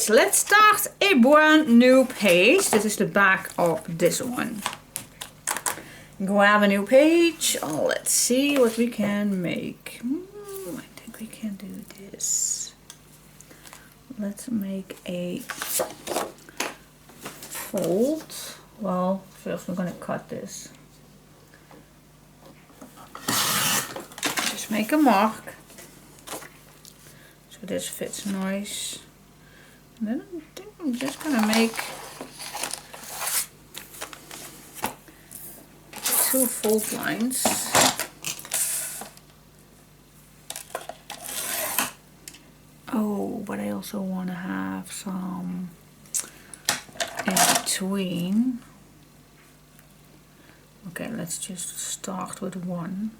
so let's start a brand new page. This is the back of this one. Grab a new page. Oh, let's see what we can make. I think we can do this. Let's make a fold. Well, first we're gonna cut this. Just make a mark. So this fits nice. And then I think I'm just gonna make 2 fold lines. Oh, but I also want to have some in between. Okay, let's just start with 1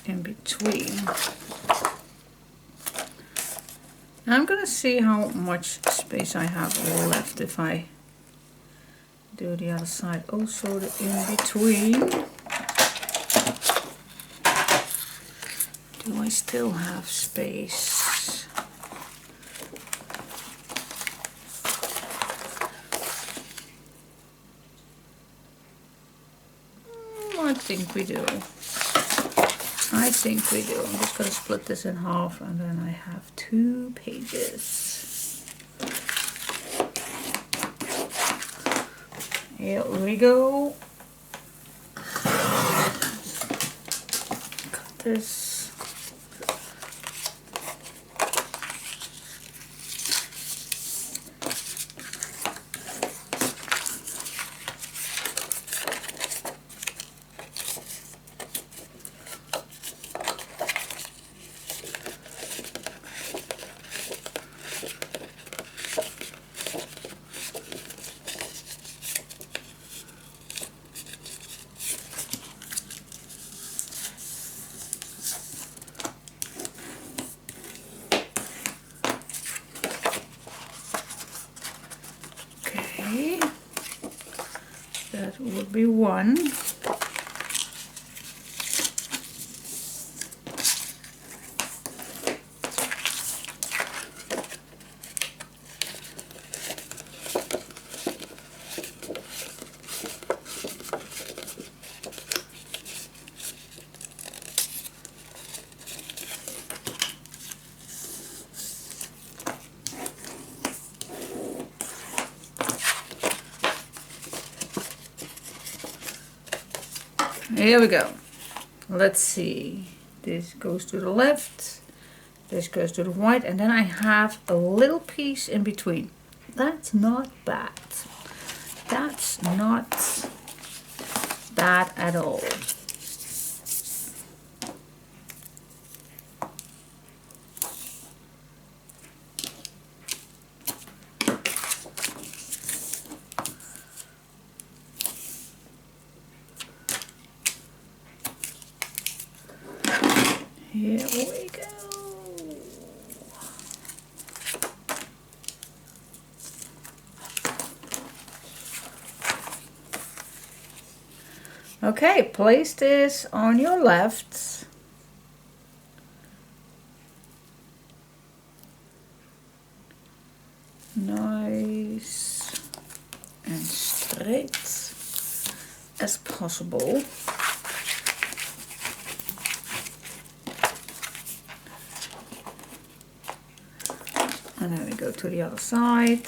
in between. I'm gonna see how much space I have left if I do the other side. Also the in between. Do I still have space? I think we do. I think we do. I'm just going to split this in half and then I have 2 pages. Here we go. Cut this. That would be 1. Here we go. Let's see. This goes to the left. This goes to the right. And then I have a little piece in between. That's not bad. That's not bad at all. Here we go. Okay, place this on your left. Nice and straight as possible. And then we go to the other side.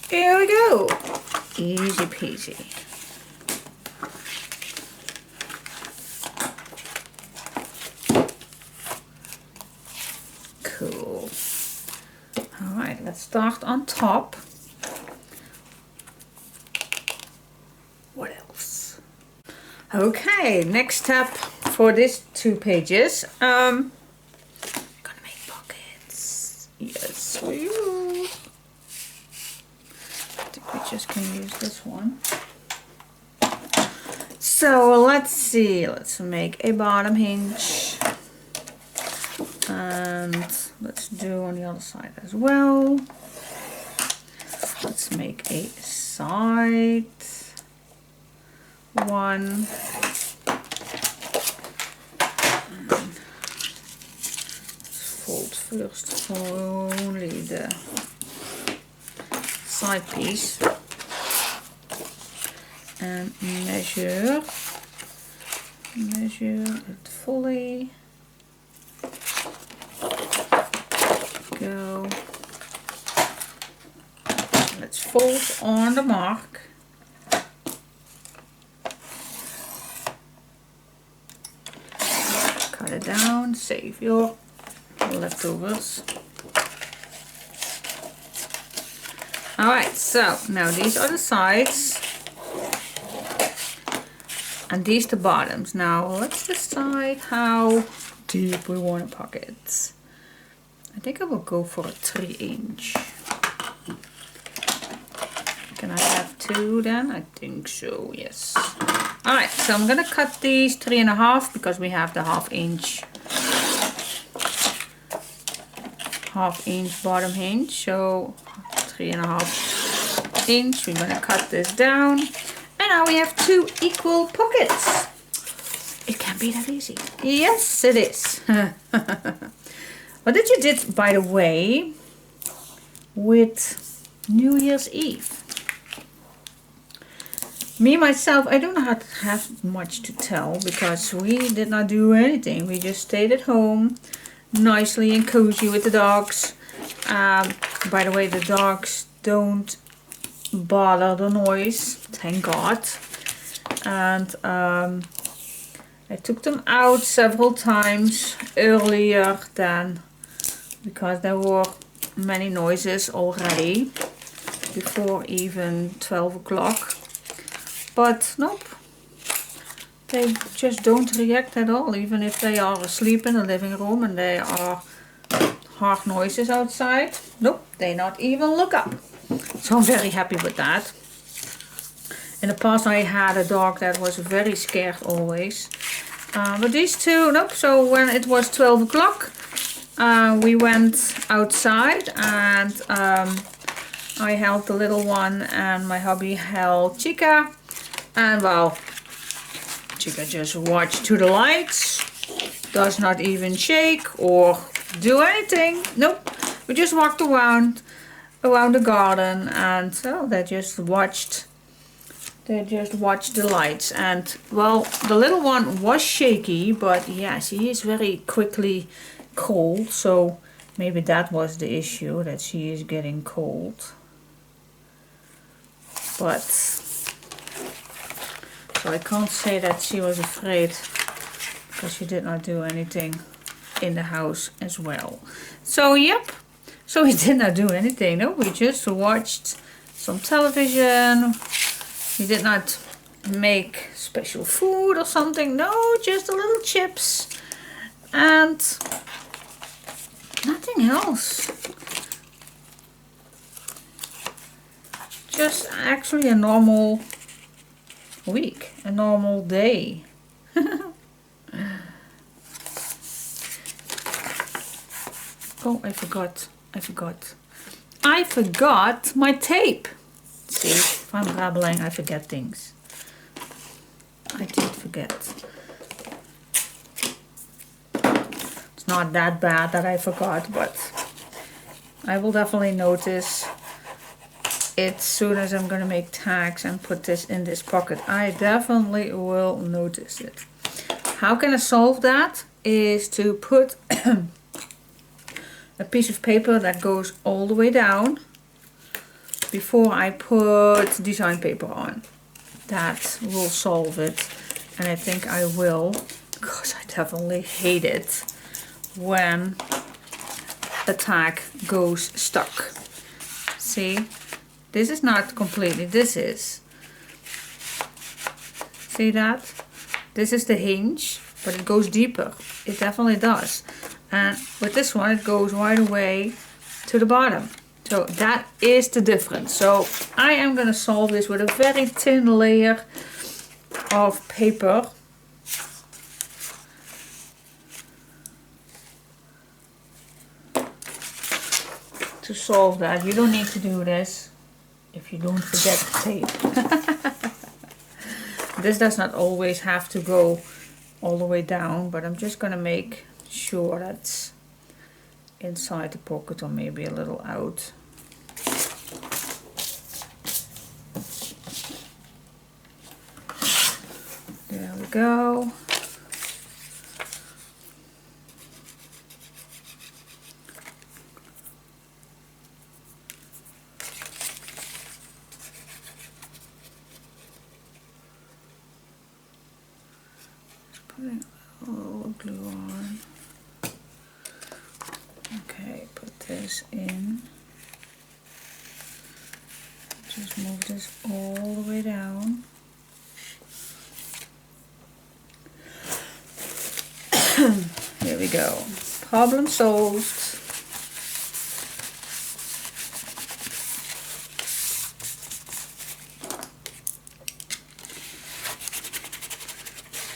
Here we go. Easy peasy. Cool. Alright, let's start on top. What else? Okay, next step for these 2 pages. Gonna make pockets. Yes, we will. I think we just can use this one. So let's see. Let's make a bottom hinge. And let's do on the other side as well. Let's make a side one. Fold first only the side piece and measure it fully. Go. Let's fold on the mark. Cut it down, save your leftovers. Alright, so now these are the sides and these the bottoms. Now let's decide how deep we want to pocket. I think I will go for a 3-inch. Can I have 2 then? I think so, yes. Alright, so I'm gonna cut these 3.5 because we have the half-inch bottom hinge. So 3.5 inch. We're gonna cut this down. And now we have 2 equal pockets. It can be that easy. Yes, it is. What did you did, by the way, with New Year's Eve? Me, myself, I do not have much to tell because we did not do anything. We just stayed at home, nicely and cozy with the dogs. By the way, the dogs don't bother the noise, thank God. And I took them out several times earlier than, because there were many noises already before even 12 o'clock. But nope, they just don't react at all, even if they are asleep in the living room and they are hard noises outside. Nope, they not even look up. So I'm very happy with that. In the past I had a dog that was very scared always. But these two, nope. So when it was 12 o'clock, we went outside and I held the little one and my hubby held Chica. And well, Chica just watched to the lights, does not even shake or do anything. Nope, we just walked around the garden and so they just watched the lights. And well, the little one was shaky, but yeah, she is very quickly cold, so maybe that was the issue, that she is getting cold. But so I can't say that she was afraid because she did not do anything in the house as well. So yep, so we did not do anything. No, we just watched some television. We did not make special food or something. No, just a little chips and nothing else. Just actually a normal week, a normal day. Oh, I forgot my tape. See, if I'm babbling, I forget things. I did forget. It's not that bad that I forgot, but I will definitely notice it as soon as I'm gonna make tags and put this in this pocket. I definitely will notice it. How can I solve that? Is to put a piece of paper that goes all the way down before I put design paper on. That will solve it, and I think I will, because I definitely hate it when a tag goes stuck. See, this is not completely, this is, see that? This is the hinge, but it goes deeper. It definitely does. And with this one, it goes right away to the bottom. So that is the difference. So I am going to solve this with a very thin layer of paper. to solve that. You don't need to do this if you don't forget the tape. This does not always have to go all the way down, but I'm just gonna make sure that's inside the pocket or maybe a little out. There we go. Putting a little glue on. Okay, put this in. Just move this all the way down. There we go. Problem solved.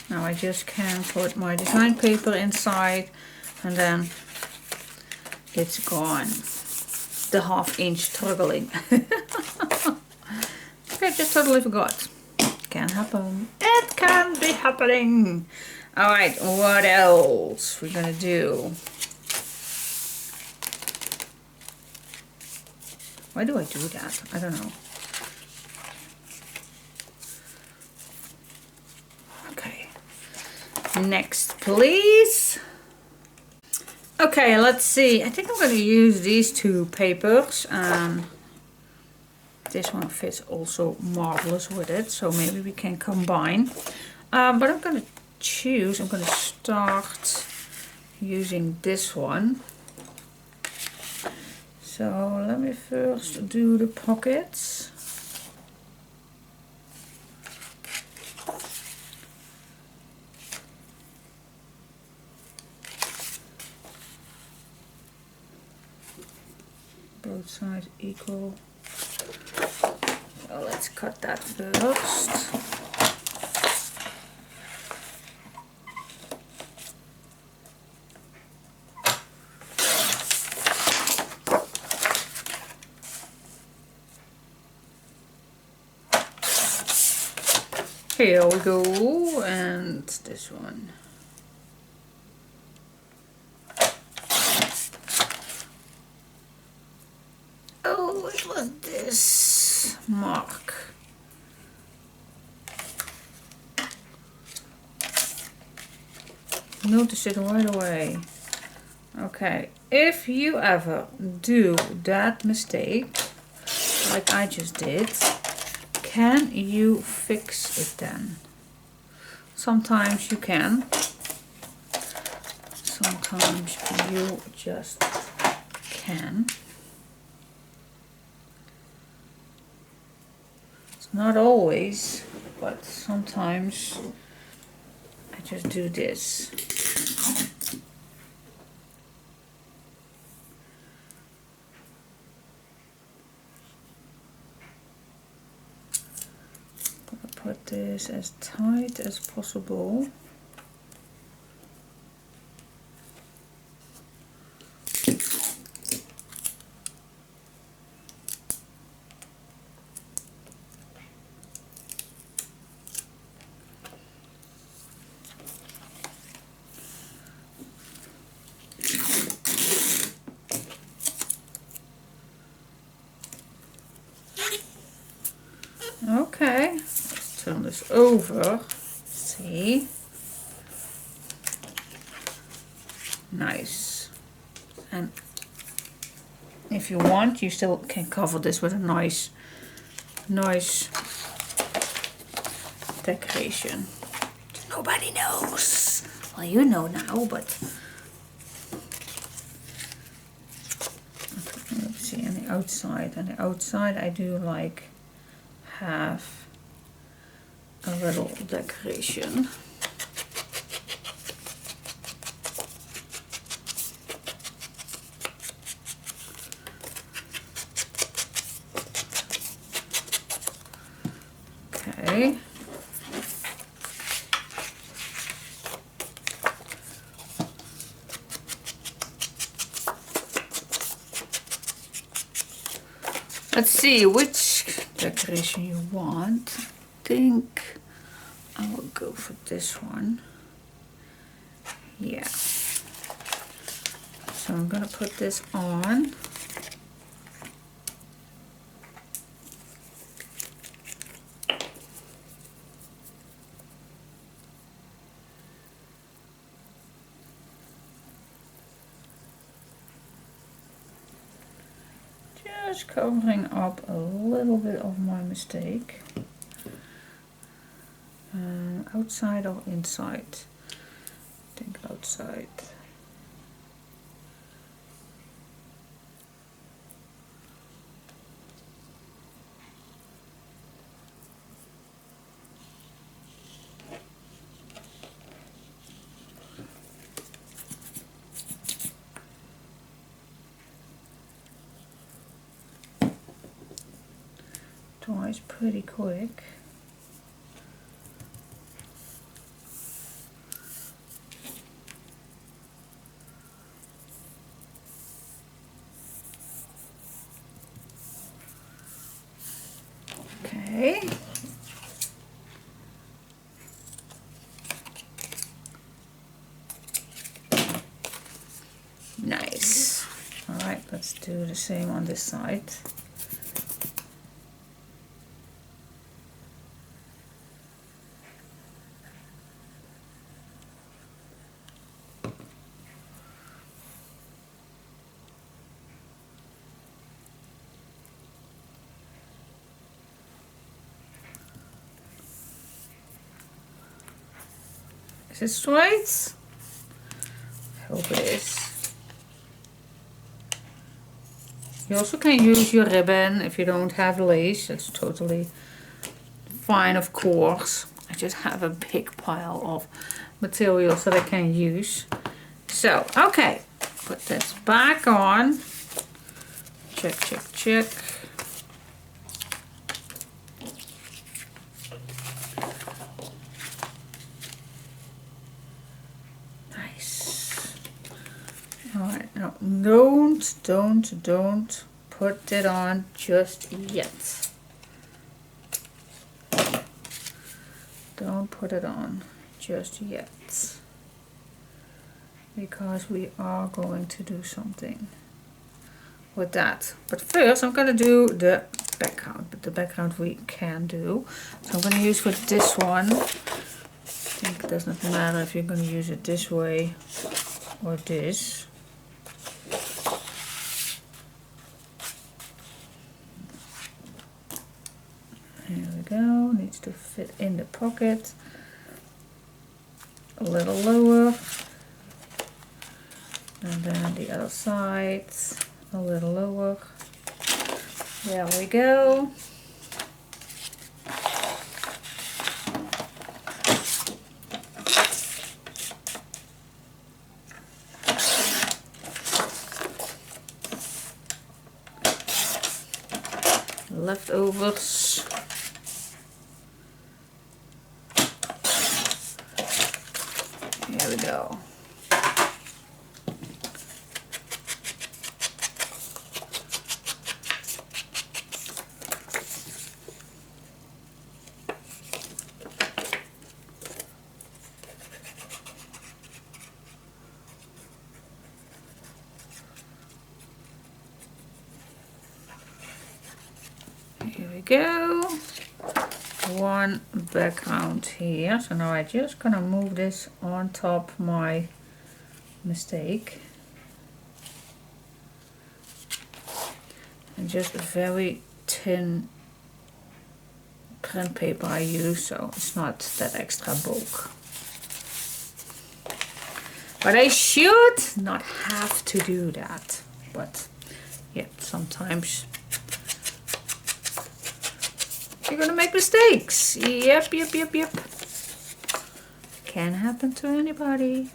Now I just can put my design paper inside and then it's gone. The 1/2 inch struggling. I just totally forgot. Can happen. It can be happening. Alright, what else we're gonna do? Why do I do that? I don't know. Okay. Next, please. Okay, let's see. I think I'm going to use these two papers. This one fits also marvelous with it, so maybe we can combine. But I'm going to start using this one. So let me first do the pockets. Both sides equal. So let's cut that first. Here we go, and this one. Oh, it was this mark. Notice it right away. Okay, if you ever do that mistake, like I just did, can you fix it then? Sometimes you can. Sometimes you just can. Not always, but sometimes I just do this. Put this as tight as possible. Okay, let's turn this over. See? Nice. And if you want, you still can cover this with a nice decoration. Nobody knows. Well, you know now, but let's see, on the outside. On the outside, I do like have a little decoration. Okay. Let's see which decoration you want. I think I will go for this one. Yeah. So I'm gonna put this on. Just covering up a little bit of my mistake. Outside or inside? I think outside. Dries pretty quick. Okay. Nice. All right, let's do the same on this side. Is it straight? I hope it is. You also can use your ribbon if you don't have lace. That's totally fine, of course. I just have a big pile of materials that I can use. So, okay, put this back on. Check, check, check. Alright, now don't put it on just yet. Don't put it on just yet. Because we are going to do something with that. But first I'm going to do the background. But the background we can do. So I'm going to use for this one. I think it does not matter if you're going to use it this way or this. Here we go, needs to fit in the pocket. A little lower. And then the other side, a little lower. There we go. Leftovers. There we go. Here we go. One background here. So now I'm just gonna move this on top my mistake. And just a very thin print paper I use, so it's not that extra bulk. But I should not have to do that. But yeah, sometimes you're gonna make mistakes. Yep. Can happen to anybody.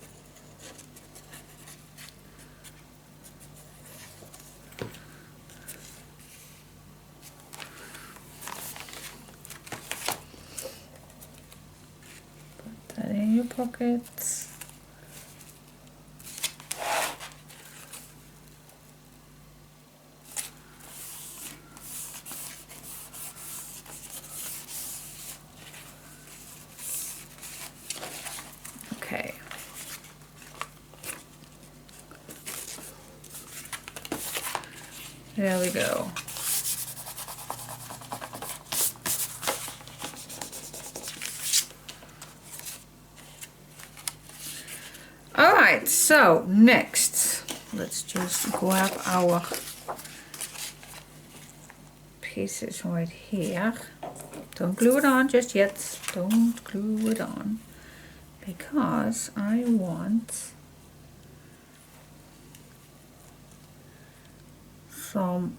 Put that in your pocket. There we go. Alright, so next, let's just grab our pieces right here. Don't glue it on just yet. Don't glue it on. Because I want some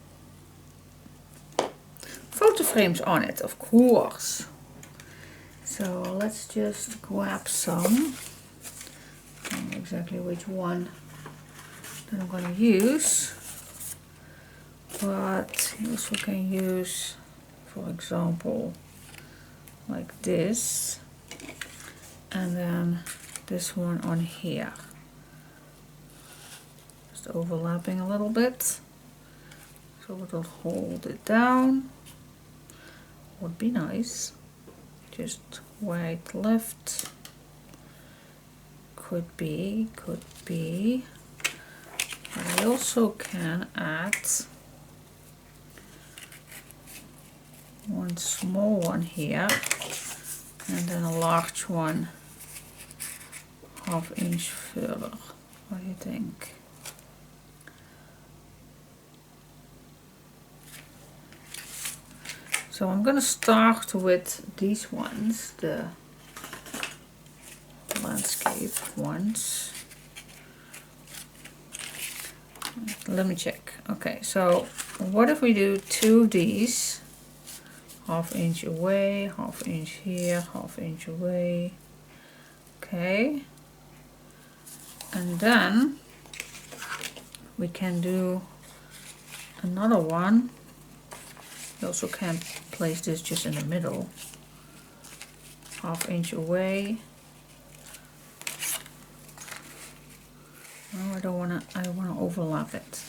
photo frames on it, of course. So let's just grab some. I don't know exactly which one that I'm going to use, but you also can use, for example, like this, and then this one on here, just overlapping a little bit, so it'll hold it down. Would be nice. Just right, left. Could be. But I also can add one small one here, and then a large one 1/2 inch further. What do you think? So I'm gonna start with these ones, the landscape ones. Let me check. Okay, so what if we do 2 of these, 1/2 inch away, 1/2 inch here, 1/2 inch away. Okay, and then we can do another one. You also can place this just in the middle, 1/2 inch away. Oh, I wanna overlap it.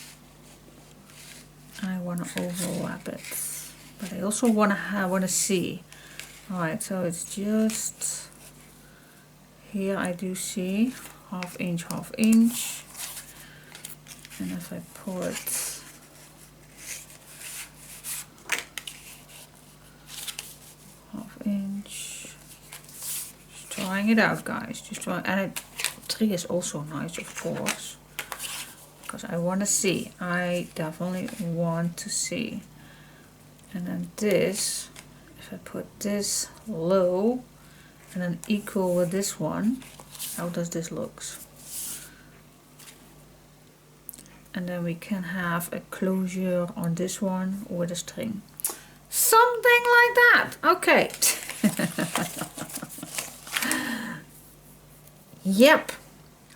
I wanna overlap it. But I also wanna see. Alright, so it's just here I do see 1/2 inch, 1/2 inch. And if I put inch, just trying it out, guys, just trying. And 3 is also nice, of course, because I want to see. I definitely want to see. And then this, if I put this low and then equal with this one, how does this look? And then we can have a closure on this one with a string. Something like that. Okay. Yep.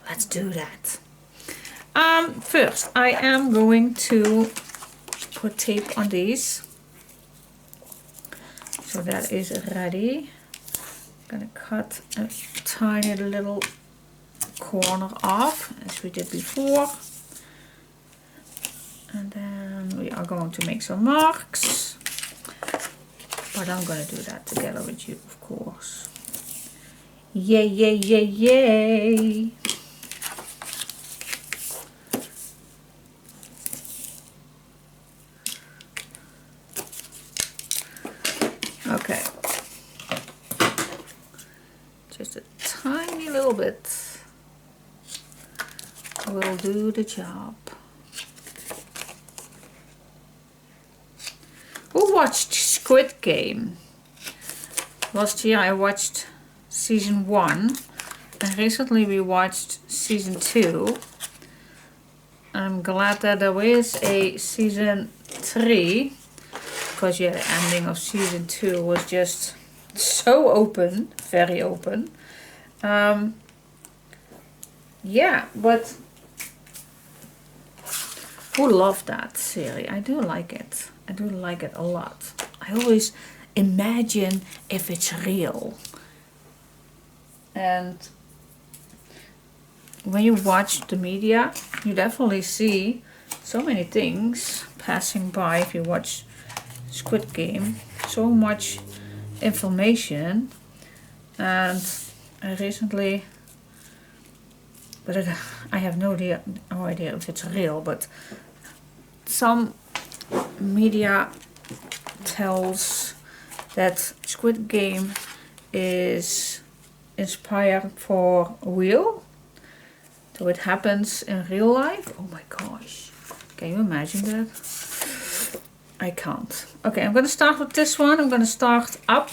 Let's do that. First, I am going to put tape on these. So that is ready. I'm gonna cut a tiny little corner off, as we did before. And then we are going to make some marks. But I'm going to do that together with you, of course. Yay, yay, yay, yay! Okay. Just a tiny little bit will do the job. Who watched Squid Game? Last year I watched season 1, and recently we watched season 2. I'm glad that there is a season 3, because yeah, the ending of season 2 was just so open, very open. Yeah, but who loved that series? I do like it. I do like it a lot. I always imagine if it's real. And when you watch the media, you definitely see so many things passing by. If you watch Squid Game, so much information. And I recently, but I have no idea if it's real, but some media tells that Squid Game is inspired for real. So it happens in real life. Oh my gosh. Can you imagine that? I can't. Okay, I'm going to start with this one. I'm going to start up.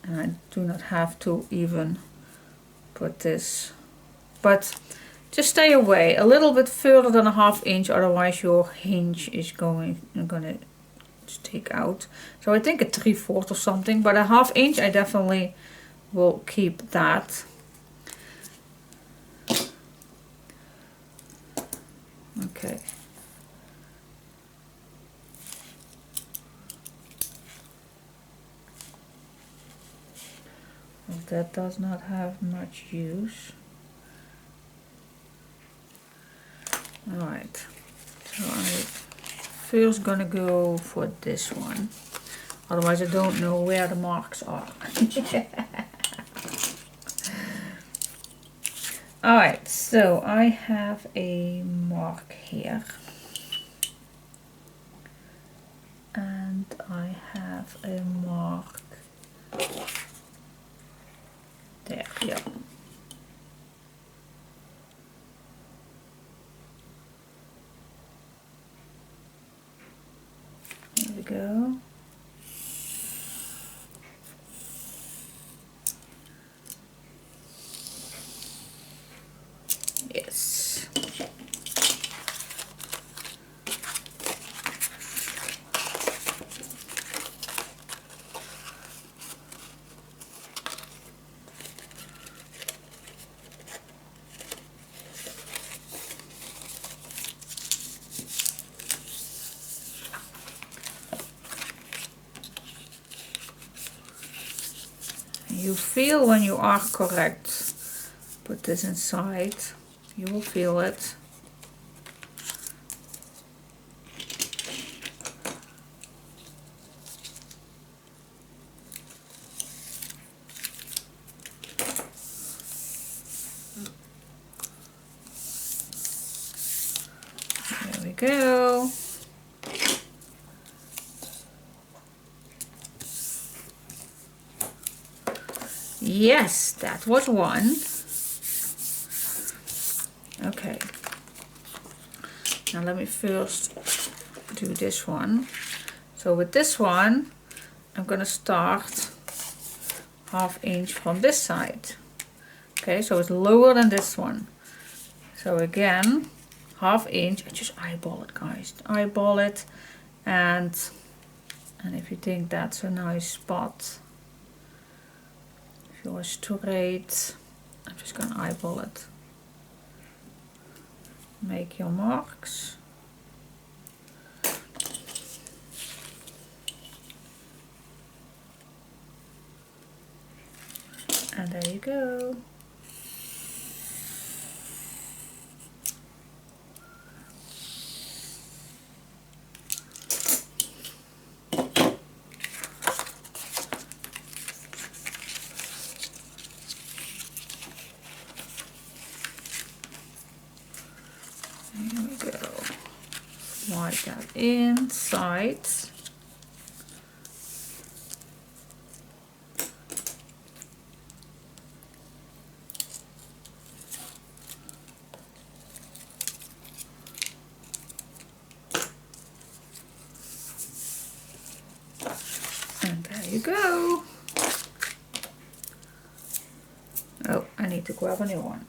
And I do not have to even put this. But just stay away a little bit further than a 1/2 inch. Otherwise your hinge is going to stick out. So I think a 3/4 or something. But a 1/2 inch I definitely will keep that. Okay. Well, that does not have much use. Alright. So I'm first gonna go for this one. Otherwise I don't know where the marks are. Alright, so I have a mark here. And I have a mark there, yeah. There we go. Yes. You feel when you are correct. Put this inside. You will feel it. There we go. Yes, that was one. Okay. Now let me first do this one. So with this one, I'm gonna start 1/2 inch from this side. Okay, so it's lower than this one. So again, 1/2 inch. I just eyeball it, guys. Eyeball it, and if you think that's a nice spot. If you're straight, I'm just going to eyeball it. Make your marks. And there you go. Slide that inside. And there you go. Oh, I need to grab a new one.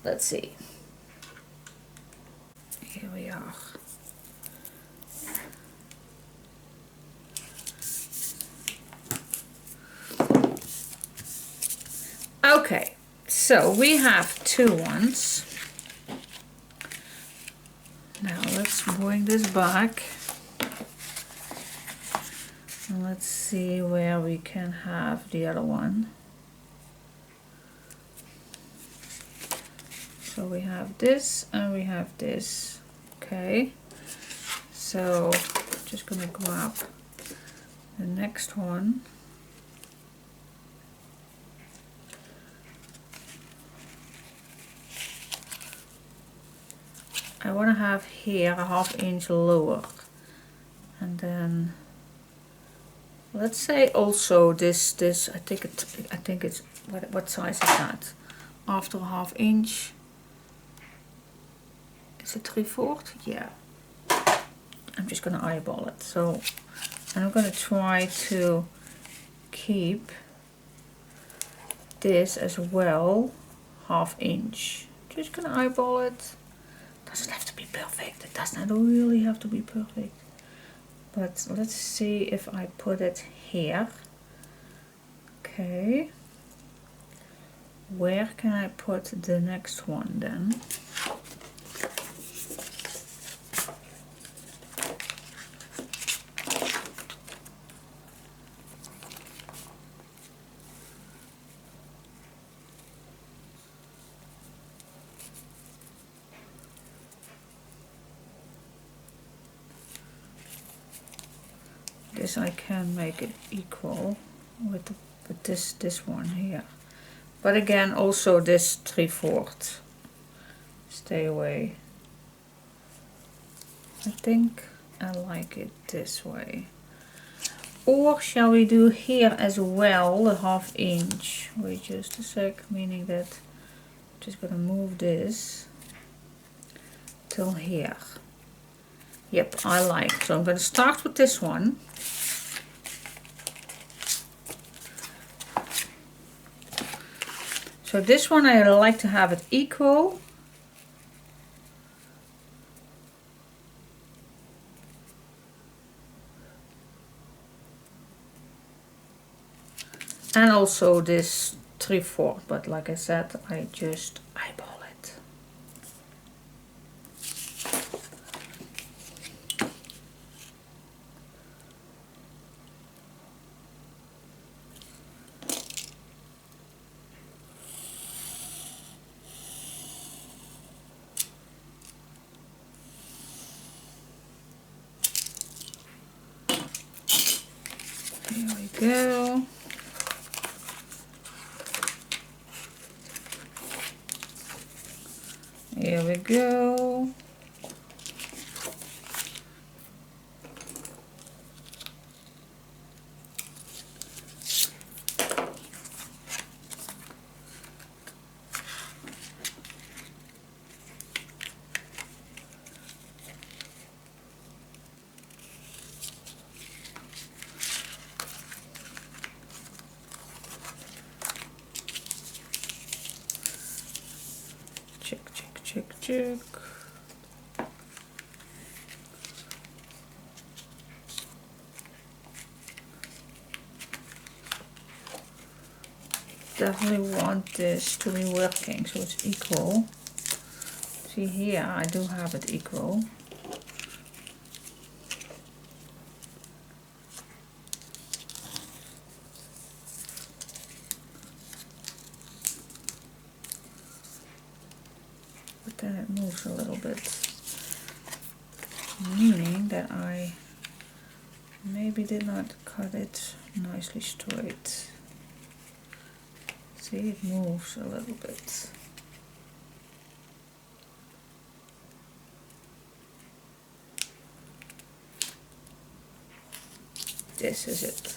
Let's see. Here we are. Okay, so we have two ones. Now let's bring this back. And let's see where we can have the other one. So we have this and we have this. Okay, so just gonna grab the next one. I want to have here a 1/2 inch lower, and then let's say also this I think it's what size is that? After a 1/2 inch, is it 3/4? Yeah. I'm just gonna eyeball it. So I'm gonna try to keep this as well 1/2 inch. Just gonna eyeball it. Doesn't have to be perfect. It does not really have to be perfect. But let's see if I put it here. Okay. Where can I put the next one then? This I can make it equal with this one here. But again, also this 3/4. Stay away. I think I like it this way. Or shall we do here as well, a 1/2 inch? Wait just a sec, meaning that I'm just gonna move this till here. Yep, I like. So I'm gonna start with this one. So this one I like to have it equal. And also this 3/4, but like I said, I just eyeball it. Here we go. Here we go. Check, check, check, check. Definitely want this to be working so it's equal. See here, I do have it equal. But then it moves a little bit, meaning that I maybe did not cut it nicely straight. See, it moves a little bit. This is it.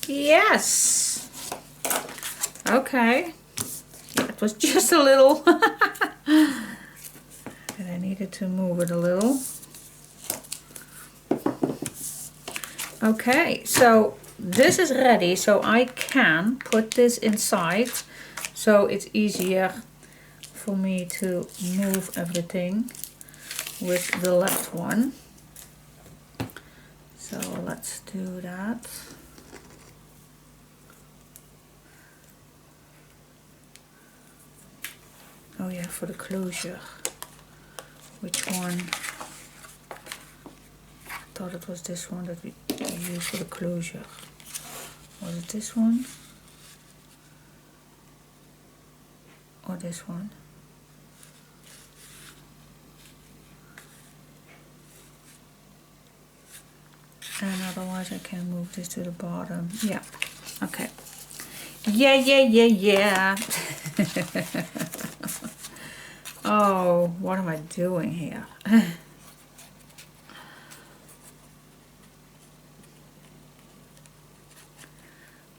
Yes! Okay. It was just a little. And I needed to move it a little. Okay, so this is ready, so I can put this inside, so it's easier for me to move everything with the left one. So let's do that. Oh yeah, for the closure. Which one? I thought it was this one that we use for the closure. Was it this one? Or this one? And otherwise I can move this to the bottom. Yeah, okay. Yeah. Oh, what am I doing here?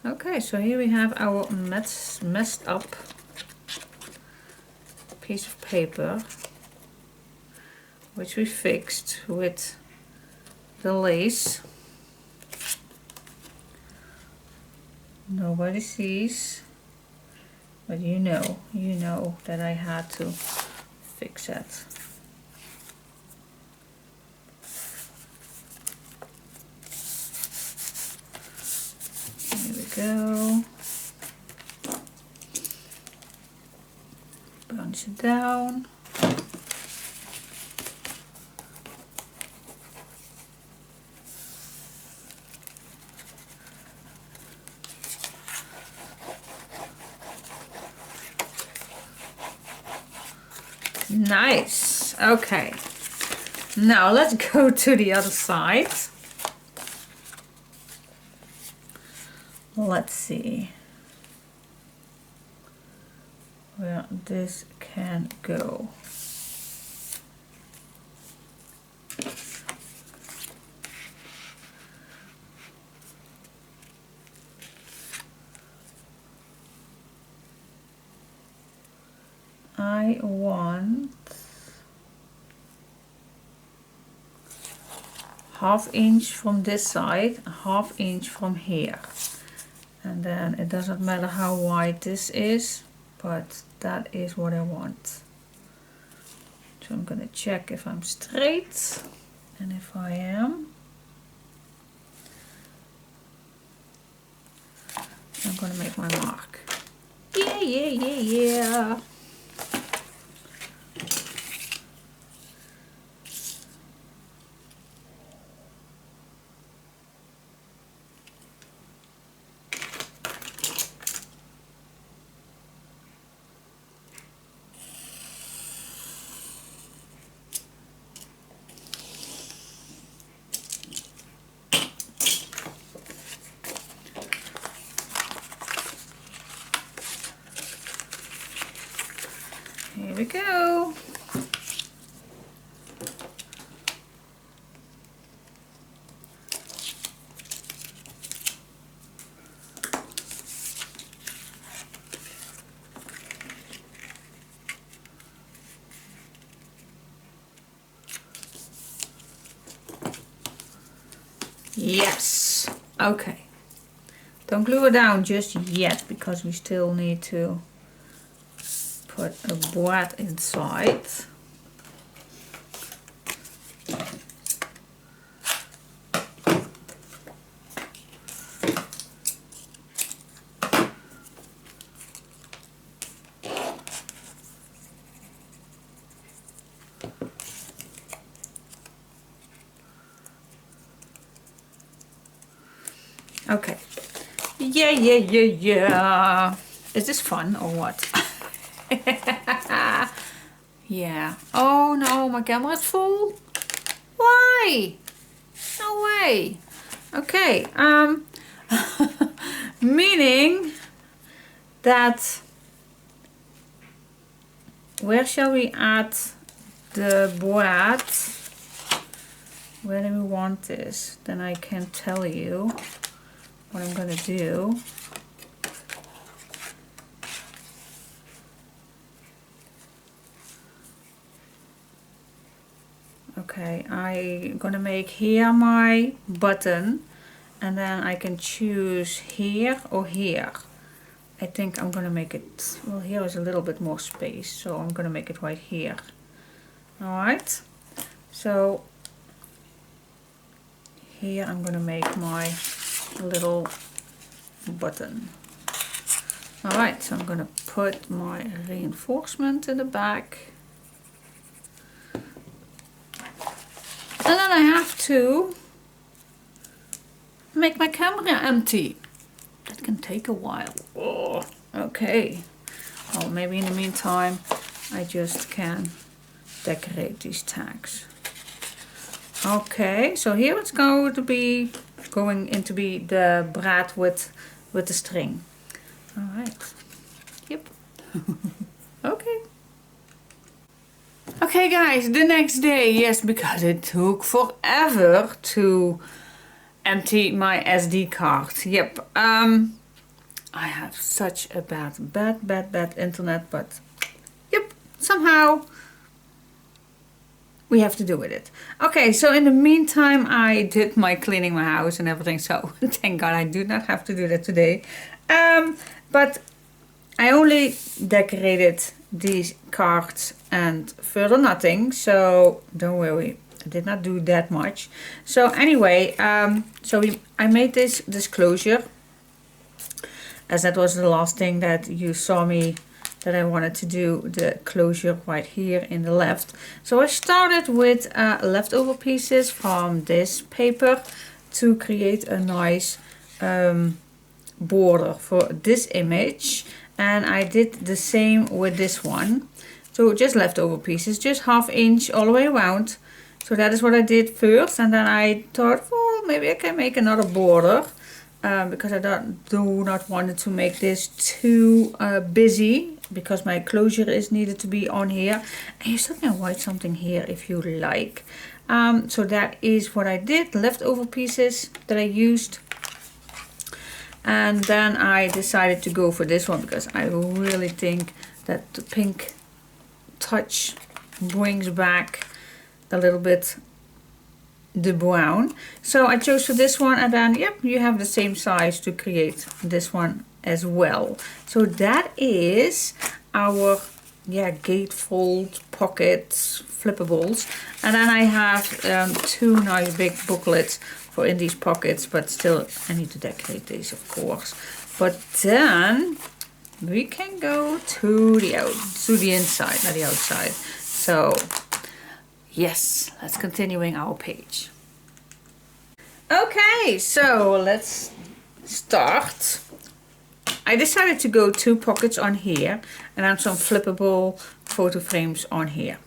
Okay, so here we have our messed up piece of paper, which we fixed with the lace. Nobody sees, but you know that I had to fix it. Here we go. Bunch it down. Nice. Okay. Now let's go to the other side. Let's see where this can go. I want 1/2 inch from this side, 1/2 inch from here. And then it doesn't matter how wide this is, but that is what I want. So I'm gonna check if I'm straight, and if I am, I'm gonna make my mark. Yeah, yeah, yeah, yeah. Here we go. Yes. Okay. Don't glue it down just yet because we still need to put a board inside. Okay. Yeah, yeah, yeah, yeah. Is this fun or what? Yeah. Oh no, my camera is full. Why? No way. Okay. Meaning that where shall we add the board? Where do we want this? Then I can tell you what I'm gonna do. Okay, I'm gonna make here my button, and then I can choose here or here. I think I'm gonna make it, well, here is a little bit more space, so I'm gonna make it right here. Alright, so here I'm gonna make my little button. Alright, so I'm gonna put my reinforcement in the back. And then I have to make my camera empty. That can take a while. Oh, okay. Well, maybe in the meantime I just can decorate these tags. Okay, so here it's going to be the braid with the string. All right. Yep. Okay. Okay guys, the next day, yes, because it took forever to empty my SD card. Yep, I have such a bad internet, but yep, somehow we have to do with it. Okay, so in the meantime, I did my cleaning my house and everything, so thank God I do not have to do that today. But I only decorated these cards and further nothing, so don't worry, I did not do that much. So anyway, I made this disclosure, as that was the last thing that you saw me, that I wanted to do the closure right here in the left. So I started with leftover pieces from this paper to create a nice border for this image, and I did the same with this one. So just leftover pieces, just 1/2 inch all the way around. So that is what I did first, and then I thought, well, maybe I can make another border. Because I do not want to make this too busy, because my closure is needed to be on here, and you still can write something here if you like. So that is what I did, leftover pieces that I used. And then I decided to go for this one because I really think that the pink touch brings back a little bit the brown. So I chose for this one, and then yep, you have the same size to create this one as well. So that is our gatefold pockets flippables, and then I have 2 nice big booklets for in these pockets, but still I need to decorate these, of course. But then we can go to the inside, not the outside. So yes, let's continuing our page. Okay, so let's start. I decided to go 2 pockets on here, and then some flippable photo frames on here.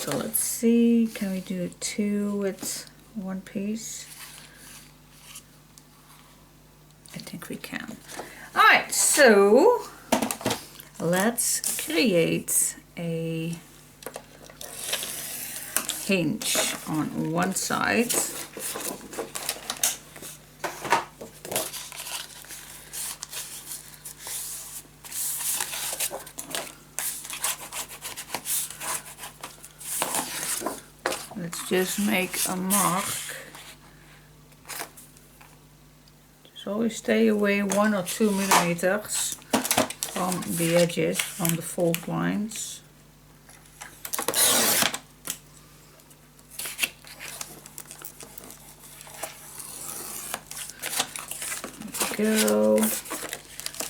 So let's see, can we do 2 with 1 piece? I think we can. Alright, so let's create a hinge on one side. Let's just make a mark. Just always stay away 1 or 2 millimeters from the edges, from the fold lines. Go,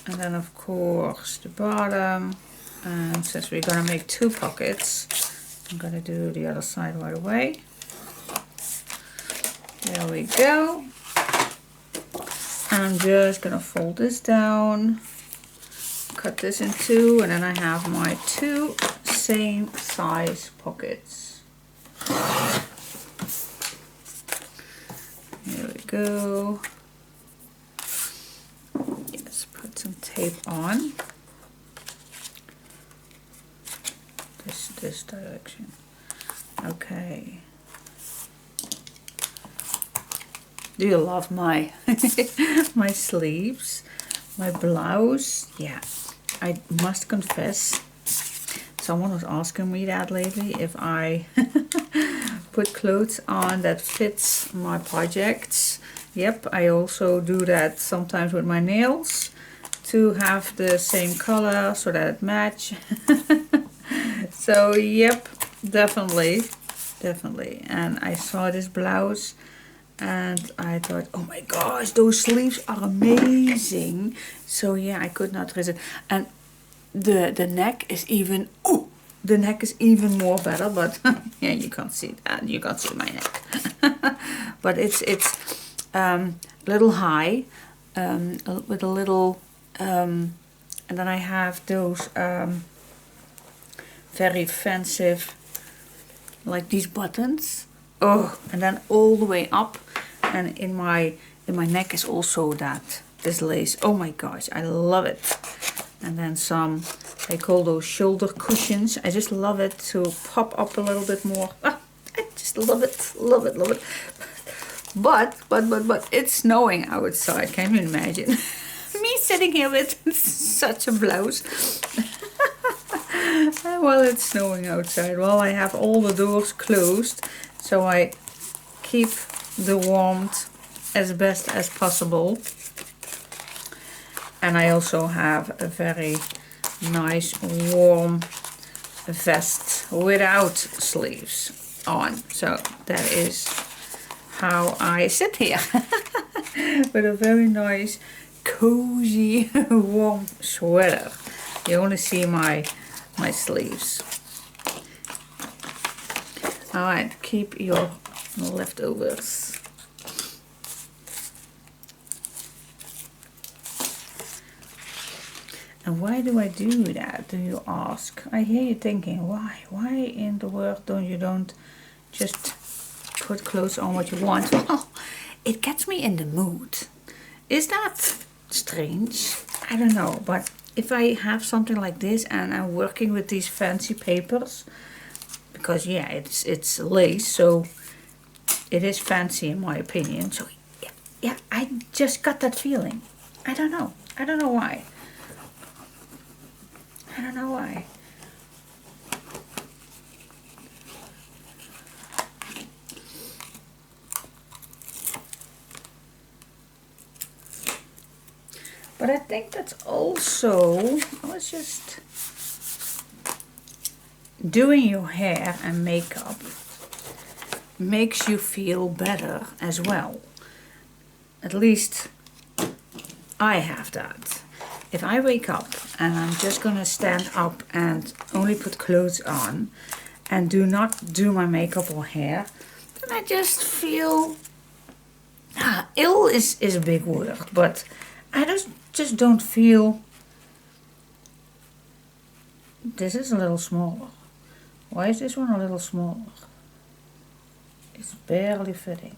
and then of course the bottom, and since we're gonna make 2 pockets, I'm gonna do the other side right away. There we go. And I'm just gonna fold this down, cut this in 2, and then I have my 2 same size pockets. There we go. Yes, put some tape on. This direction. Okay. Do you love my my sleeves, my blouse? Yeah, I must confess, someone was asking me that lately, if I put clothes on that fits my projects. Yep, I also do that sometimes with my nails to have the same color so that it match. So yep, definitely. And I saw this blouse and I thought, oh my gosh, those sleeves are amazing. So yeah, I could not resist. And the neck is even, oh, the neck is even more better, but yeah, you can't see that. You can't see my neck. But it's a little high, with a little, and then I have those very fancy, like these buttons. Oh, and then all the way up, and in my neck is also this lace. Oh my gosh, I love it. And then some I call those shoulder cushions. I just love it to pop up a little bit more. Ah, I just love it, love it, love it. But it's snowing outside. Can you imagine? Me sitting here with such a blouse while it's snowing outside. Well, I have all the doors closed, so I keep the warmth as best as possible. And I also have a very nice warm vest without sleeves on. So that is how I sit here with a very nice cozy warm sweater. You only see my sleeves. Alright, keep your leftovers. And why do I do that, do you ask? I hear you thinking, why? Why in the world don't just put clothes on what you want? Well, it gets me in the mood. Is that strange? I don't know, but if I have something like this and I'm working with these fancy papers, because yeah, it's lace, so it is fancy in my opinion. So yeah, I just got that feeling. I don't know why. I don't know why. But I think that's also, let's just, doing your hair and makeup makes you feel better as well. At least I have that. If I wake up and I'm just gonna stand up and only put clothes on and do not do my makeup or hair, then I just feel, ill is a big word, but I just don't feel. This is a little smaller. Why is this one a little smaller? It's barely fitting.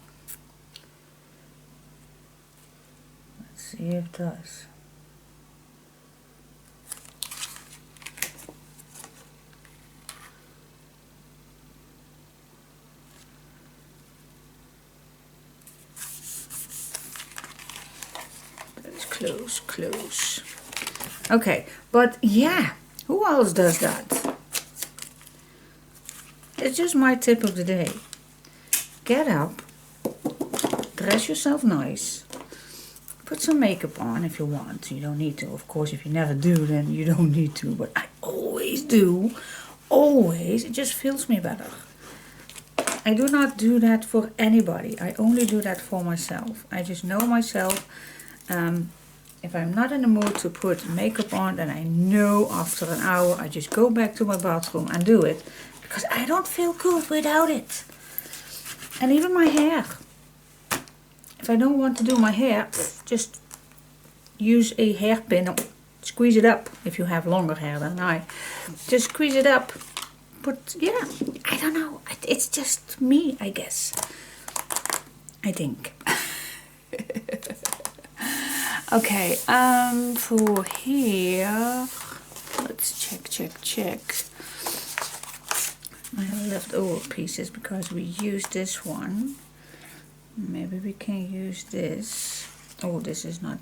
Let's see if it does. Close. Okay, but yeah, who else does that? It's just my tip of the day. Get up, dress yourself nice, put some makeup on if you want. You don't need to, of course. If you never do, then you don't need to, but I always do. Always. It just feels me better. I do not do that for anybody. I only do that for myself. I just know myself. If I'm not in the mood to put makeup on, then I know after an hour I just go back to my bathroom and do it, because I don't feel good without it. And even my hair. If I don't want to do my hair, just use a hairpin, squeeze it up if you have longer hair than I. Just squeeze it up. But yeah, I don't know. It's just me, I guess. I think. Okay, for here, let's check. I have leftover pieces because we used this one. Maybe we can use this. Oh, this is not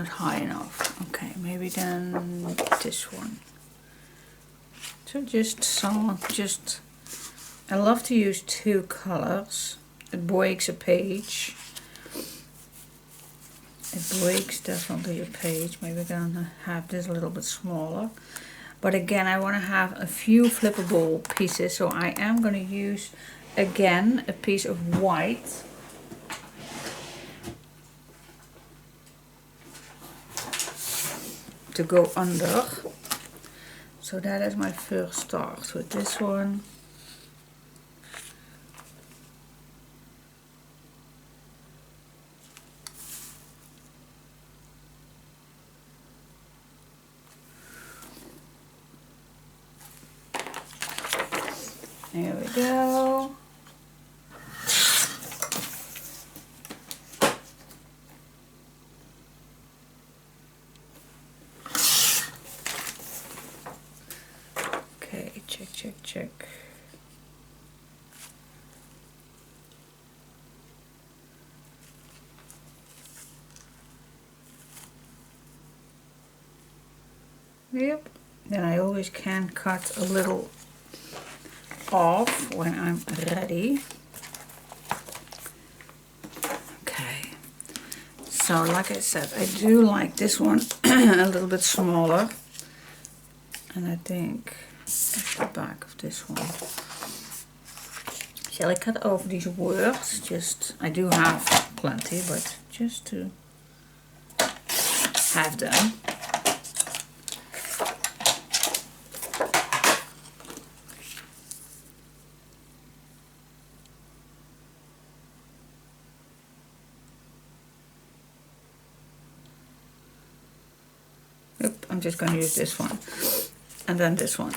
high enough. Okay, maybe then this one. So I love to use two colors. It breaks a page. It breaks definitely a page. Maybe we're gonna have this a little bit smaller. But again, I want to have a few flippable pieces. So I am going to use again a piece of white. To go under. So that is my first start with this one. There we go. Check, check, check. Yep. Then I always can cut a little off when I'm ready. Okay. So like I said, I do like this one a little bit smaller. And I think that's the back of this one. Shall I cut off these words? Just, I do have plenty, but just to have them. Yep, I'm just going to use this one. And then this one.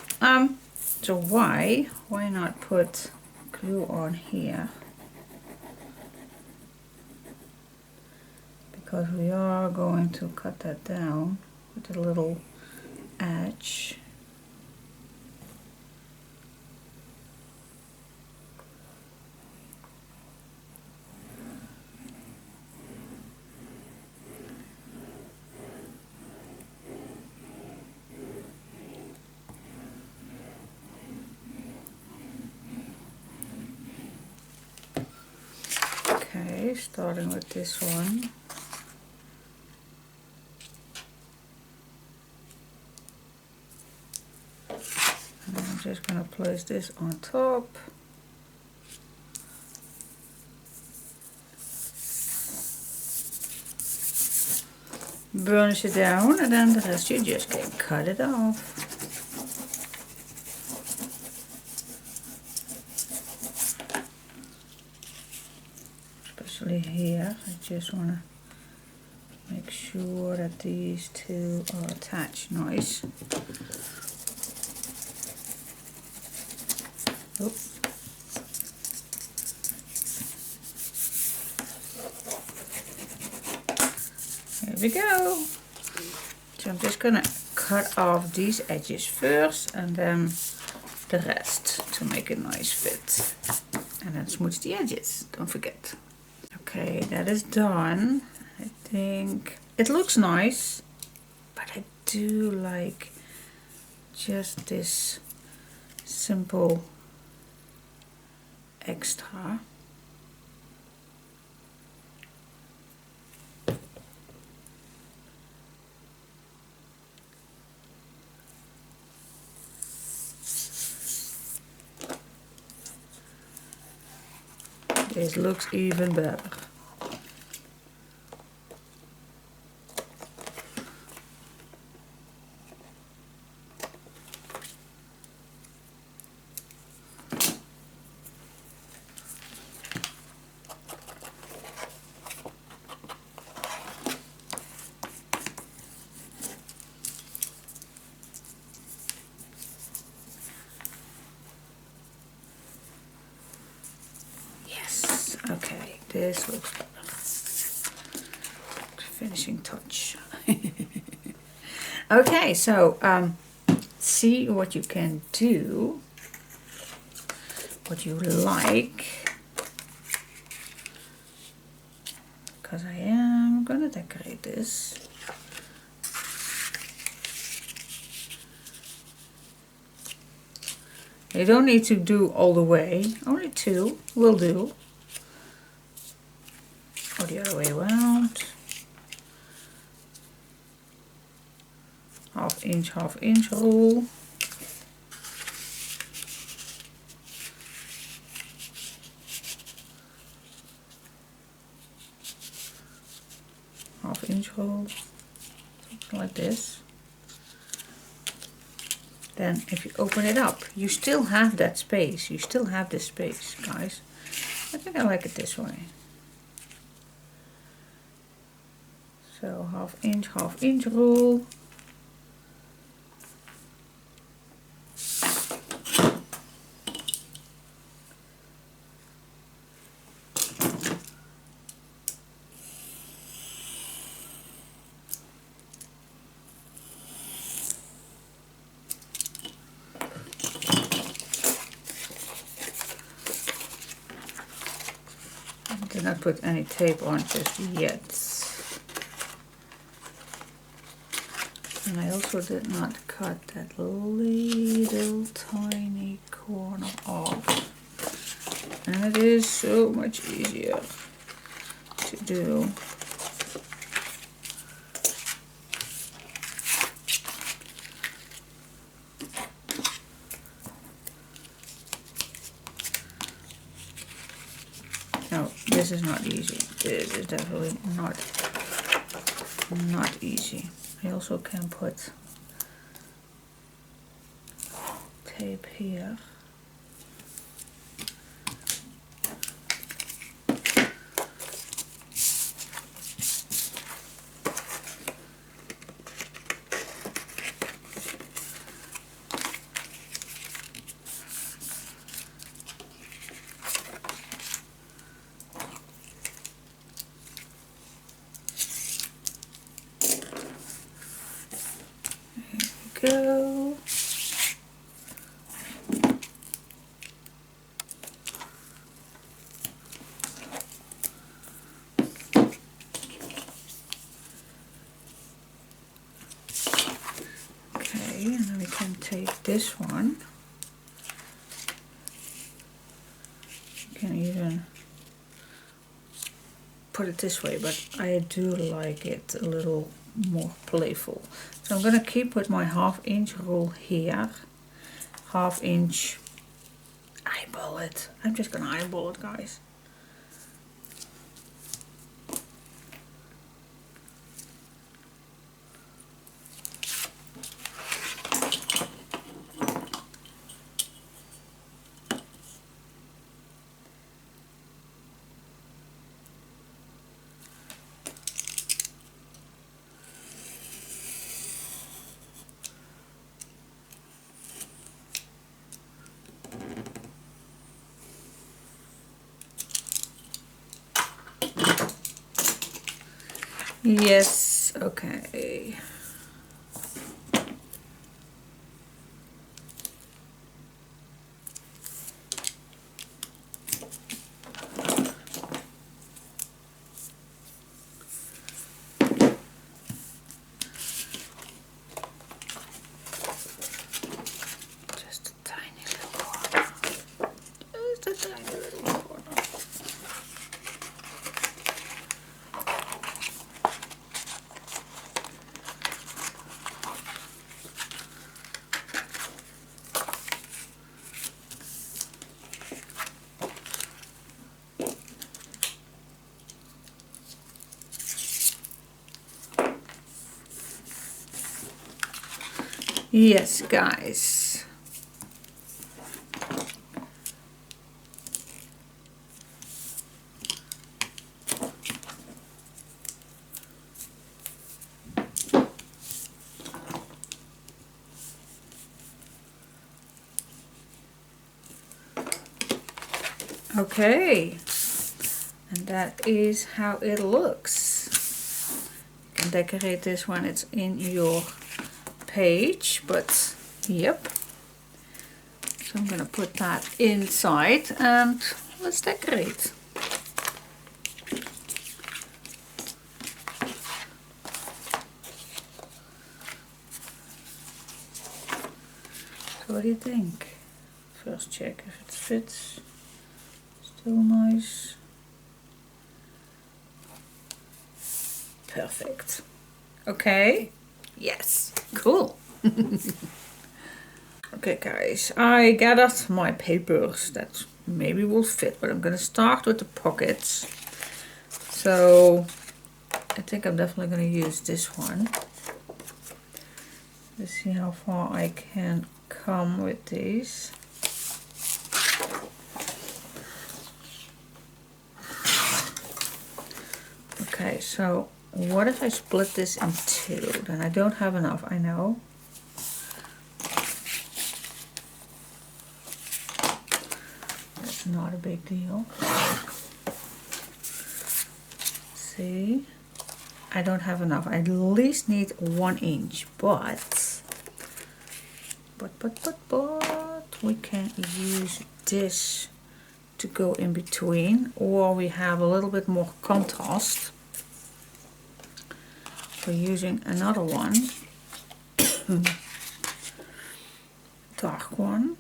So why not put glue on here? Because we are going to cut that down with a little edge. Okay, starting with this one. And I'm just going to place this on top. Burnish it down, and then the rest you just can cut it off. Especially here, I just want to make sure that these two are attached nice. Oops. There we go. So I'm just gonna cut off these edges first and then the rest to make a nice fit. And then smooth the edges, don't forget. Okay, that is done. I think it looks nice, but I do like just this simple extra. This looks even better. Okay, this looks better. Finishing touch. Okay, so see what you can do, what you like, because I am gonna decorate this. You don't need to do all the way, only two will do. Or the other way around. Half inch rule. Half-inch rule. Something like this. Then if you open it up, you still have that space. You still have this space, guys. I think I like it this way. So half-inch rule. not put any tape on just yet. And I also did not cut that little tiny corner off. And it is so much easier to do. No, this is not easy. This is definitely not easy. I also can put tape here. Go. Okay, and then we can take this one. You can even put it this way, but I do like it a little more playful. So I'm gonna keep with my 1/2 inch rule here. 1/2 inch, eyeball it. I'm just gonna eyeball it, guys. Yes, okay. Just a tiny little corner. Just a tiny little corner. Yes, guys. Okay, and that is how it looks. You can decorate this when it's in your page, but yep. So I'm gonna put that inside and let's decorate. So what do you think? First check if it fits. Still nice. Perfect. Okay. Yes. Cool. Okay, guys, I gathered my papers that maybe will fit, but I'm gonna start with the pockets. So I think I'm definitely gonna use this one. Let's see how far I can come with these. Okay, so what if I split this in two? Then I don't have enough, I know. That's not a big deal. See? I don't have enough. I at least need 1 inch, but we can use this to go in between, or we have a little bit more contrast, we're using another one, dark one.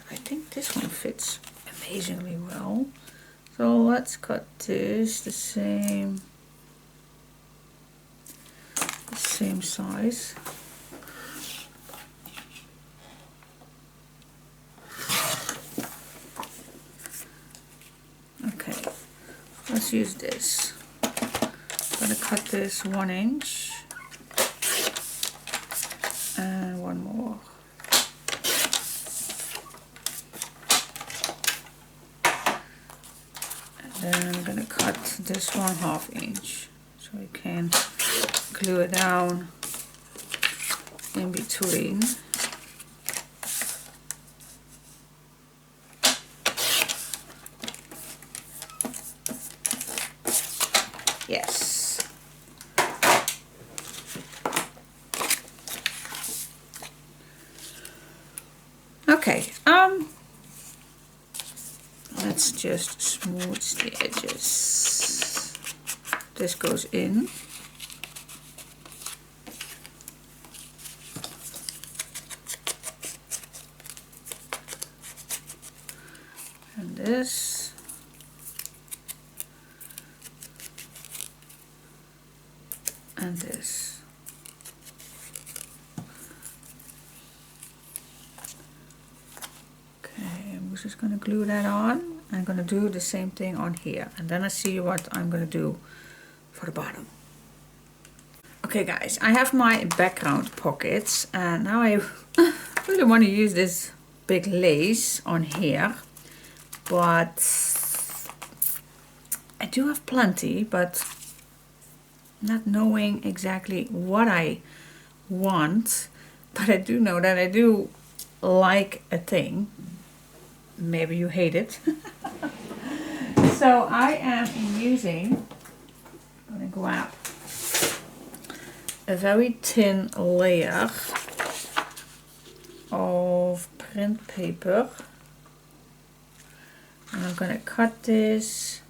I think this one fits amazingly well. So let's cut this the same size. Okay, let's use this. I'm gonna cut this 1 inch and one more. And then I'm gonna cut this one 1/2 inch so we can glue it down in between. Yes. Okay, let's just smooth the edges. This goes in. And this. And this. Okay, I'm just going to glue that on. I'm going to do the same thing on here, and then I see what I'm going to do for the bottom. Okay guys, I have my background pockets, and now I really want to use this big lace on here, but I do have plenty, but not knowing exactly what I want. But I do know that I do like a thing. Maybe you hate it. So I am using, I'm gonna grab a very thin layer of print paper, and I'm gonna cut this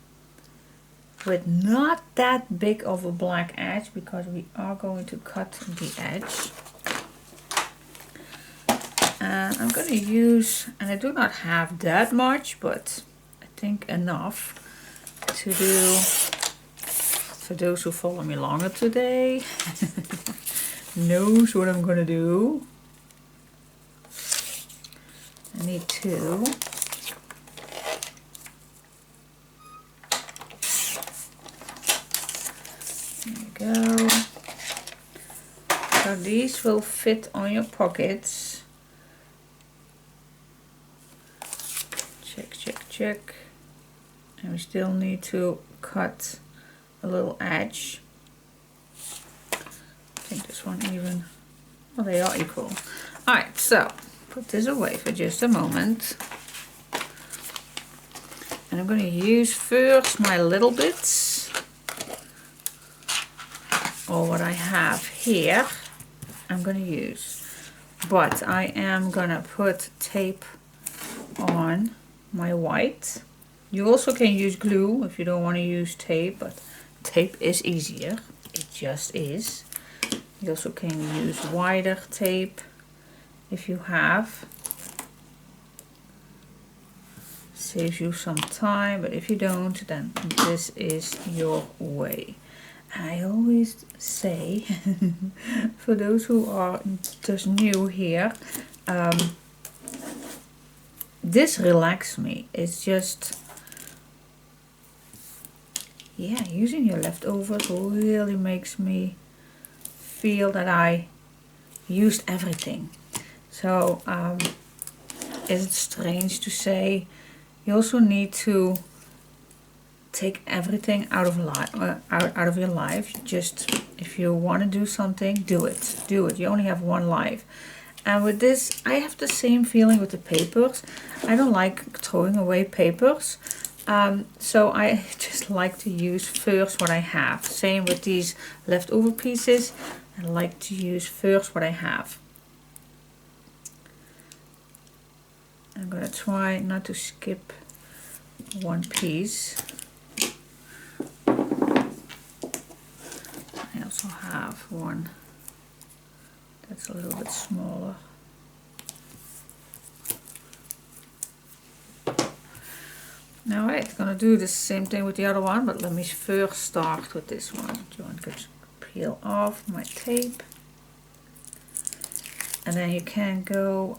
with not that big of a black edge, because we are going to cut the edge. And I'm going to use, and I do not have that much, but I think enough to do, for those who follow me longer today, knows what I'm going to do. I need 2. There we go. So these will fit on your pockets. Check, check, check. And we still need to cut a little edge. I think this one even, well, they are equal. Alright, so put this away for just a moment. And I'm going to use first my little bits, or what I have here, I'm going to use. But I am going to put tape on my white. You also can use glue if you don't want to use tape, but tape is easier. It just is. You also can use wider tape if you have. Saves you some time, but if you don't, then this is your way. And I always say, for those who are just new here, this relaxes me. It's just, yeah, using your leftovers really makes me feel that I used everything. So is it strange to say, you also need to take everything out of your life. Just, if you want to do something, do it. Do it. You only have one life. And with this, I have the same feeling with the papers. I don't like throwing away papers. So I just like to use first what I have. Same with these leftover pieces. I like to use first what I have. I'm gonna try not to skip one piece. I also have one that's a little bit smaller. Alright, I'm gonna do the same thing with the other one, but let me first start with this one. I'm going to peel off my tape, and then you can go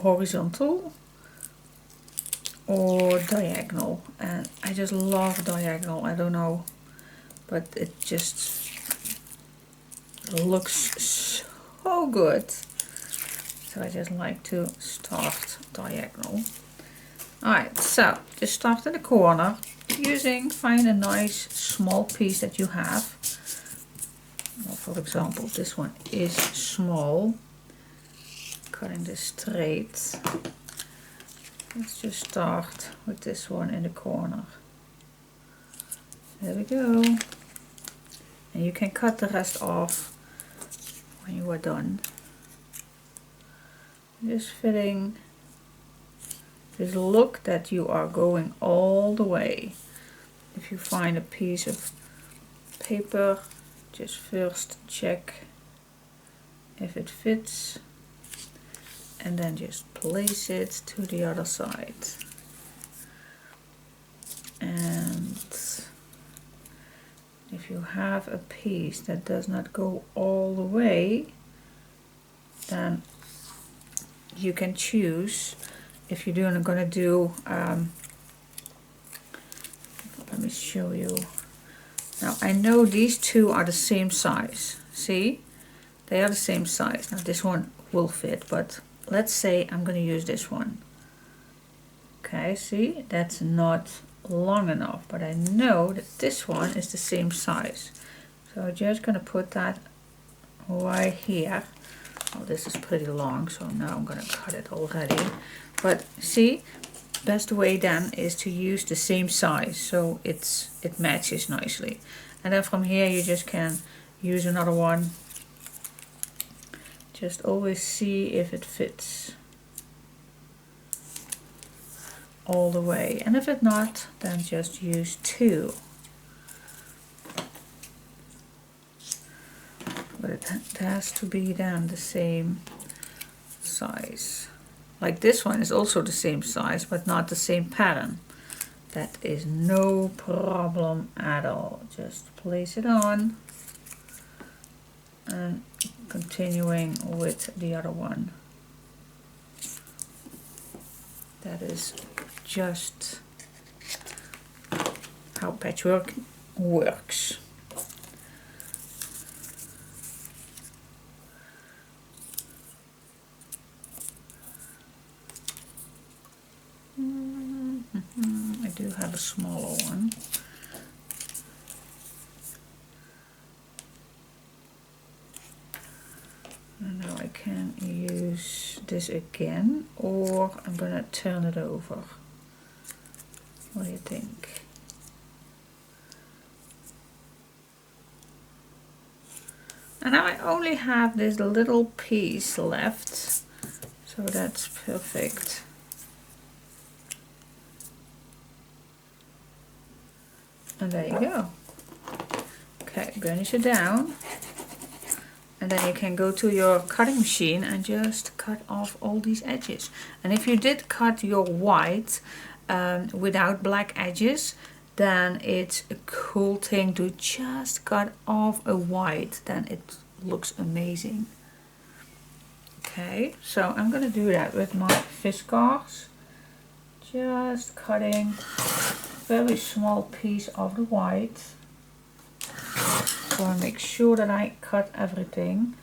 horizontal or diagonal, and I just love diagonal. I don't know, but it just looks so good. So I just like to start diagonal. Alright, so just start in the corner find a nice small piece that you have. Well, for example, this one is small. Cutting this straight. Let's just start with this one in the corner. There we go. And you can cut the rest off when you are done. Just fitting this look that you are going all the way. If you find a piece of paper, just first check if it fits, and then just place it to the other side. And if you have a piece that does not go all the way, then you can choose if you're going to do, let me show you. Now I know these two are the same size. See? They are the same size. Now this one will fit, but let's say I'm going to use this one. Okay, see? That's not long enough, but I know that this one is the same size. So I'm just going to put that right here. Oh, this is pretty long, so now I'm going to cut it already. But see, best way then is to use the same size, so it matches nicely. And then from here you just can use another one. Just always see if it fits all the way. And if it not, then just use two. But it has to be then the same size. Like this one is also the same size, but not the same pattern. That is no problem at all. Just place it on and continuing with the other one. That is just how patchwork works. I do have a smaller one. And now I can use this again, or I'm going to turn it over. What do you think? And now I only have this little piece left, so that's perfect. And there you go. Okay, burnish it down. And then you can go to your cutting machine and just cut off all these edges. And if you did cut your white without black edges, then it's a cool thing to just cut off a white. Then it looks amazing. Okay, so I'm going to do that with my fiskars. Just cutting very small piece of the white. So I make sure that I cut everything.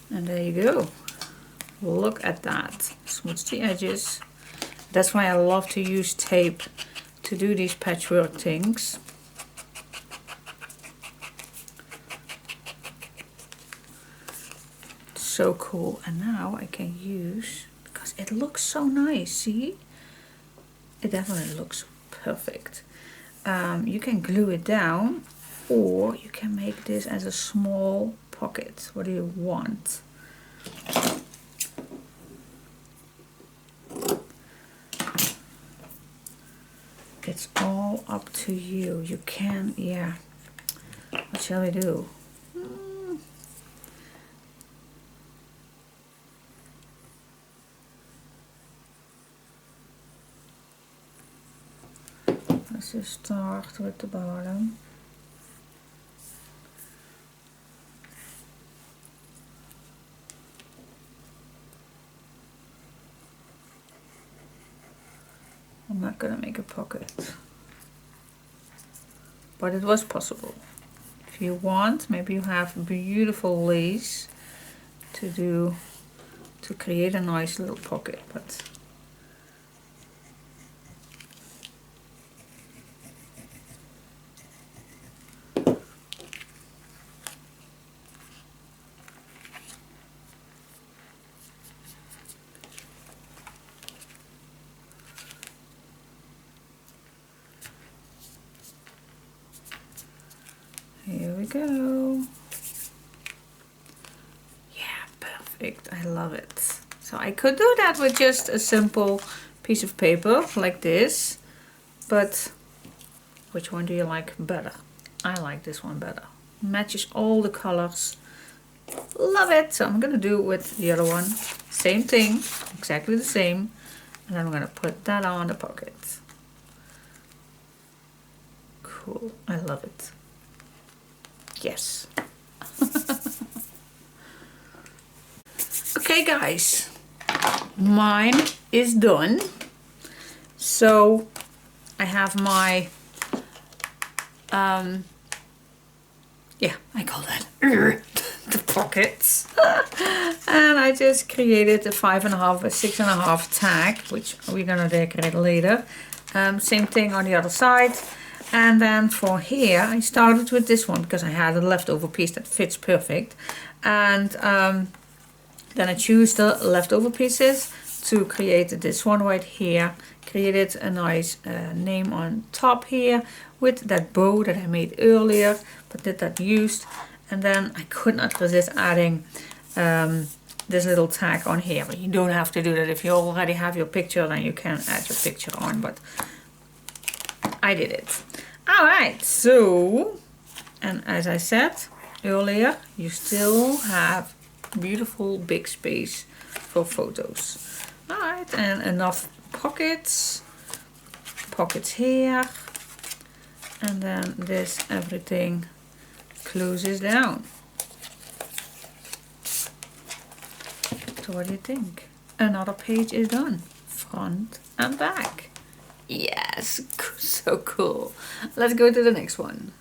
And there you go. Look at that. Smooth the edges. That's why I love to use tape to do these patchwork things. So cool. And now I can use, because it looks so nice, see? It definitely looks perfect. You can glue it down Or you can make this as a small pocket. What do you want? It's all up to you. You can, yeah. What shall we do? Let's just start with the bottom. I'm not gonna make a pocket, but it was possible. If you want, maybe you have beautiful lace to create a nice little pocket, but here we go. Yeah, perfect. I love it. So I could do that with just a simple piece of paper like this, but which one do you like better? I like this one better. Matches all the colors. Love it. So I'm gonna do it with the other one. Same thing, exactly the same. And then I'm gonna put that on the pocket. Cool. I love it. Yes. Okay guys, mine is done. So I have my yeah, I call that the pockets. And I just created a 5.5 by 6.5 tag, which we're gonna decorate later. Same thing on the other side. And then for here, I started with this one because I had a leftover piece that fits perfect. And then I choose the leftover pieces to create this one right here. Created a nice name on top here with that bow that I made earlier, but did that used. And then I could not resist adding this little tag on here. But you don't have to do that. If you already have your picture, then you can add your picture on. But I did it. Alright, so, and as I said earlier, you still have beautiful big space for photos. Alright, and enough pockets here, and then this everything closes down. So what do you think? Another page is done, front and back. Yes, so cool. Let's go to the next one.